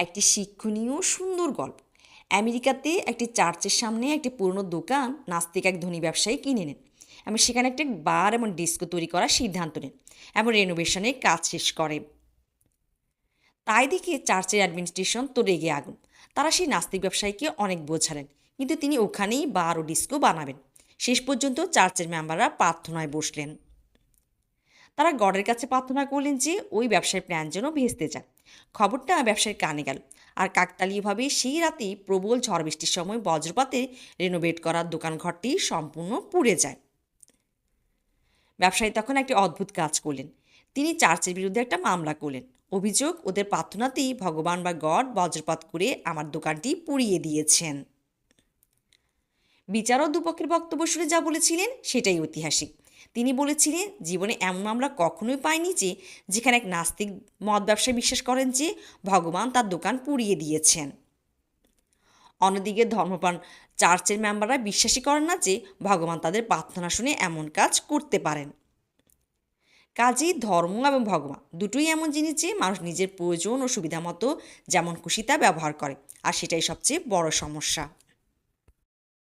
একটি শিক্ষণীয় সুন্দর গল্প। আমেরিকাতে একটি চার্চের সামনে একটি পুরনো দোকান নাস্তিক এক ধনী ব্যবসায়ী কিনে নেন এবং সেখানে একটি বার এবং ডিস্কো তৈরি করার সিদ্ধান্ত নেন এবং রেনোভেশনের কাজ শেষ করে। তাই দেখে চার্চের অ্যাডমিনিস্ট্রেশন তো রেগে আগুন। তারা সেই নাস্তিক ব্যবসায়ীকে অনেক বোঝালেন, কিন্তু তিনি ওখানেই বার ও ডিস্কো বানাবেন। শেষ পর্যন্ত চার্চের মেম্বাররা প্রার্থনায় বসলেন। তারা গডের কাছে প্রার্থনা করলেন যে ওই ব্যবসার প্ল্যান যেন ভেস্তে যায়। খবরটা ব্যবসায়ীর কানে গেল, আর কাকতালীয়ভাবে সেই রাতেই প্রবল ঝড় বৃষ্টির সময় বজ্রপাতে রেনোভেট করার দোকানঘরটি সম্পূর্ণ পুড়ে যায়। ব্যবসায়ী তখন একটি অদ্ভুত কাজ করলেন। তিনি চার্চের বিরুদ্ধে একটা মামলা করলেন। অভিযোগ, ওদের প্রার্থনাতেই ভগবান বা গড বজ্রপাত করে আমার দোকানটি পুড়িয়ে দিয়েছেন। বিচারক দুপক্ষের বক্তব্য শুনে যা বলেছিলেন সেটাই ঐতিহাসিক। তিনি বলেছিলেন, জীবনে এমন মামলা কখনোই পায়নি যেখানে এক নাস্তিক মদ ব্যবসায়ী বিশ্বাস করেন যে ভগবান তার দোকান পুড়িয়ে দিয়েছেন। অন্যদিকে ধর্মপ্রাণ চার্চের মেম্বাররা বিশ্বাসই করেন না যে ভগবান তাদের প্রার্থনা শুনে এমন কাজ করতে পারেন। কাজেই ধর্ম এবং ভগবান দুটোই এমন জিনিস যে মানুষ নিজের প্রয়োজন ও সুবিধা মতো যেমন খুশি তা ব্যবহার করে, আর সেটাই সবচেয়ে বড় সমস্যা।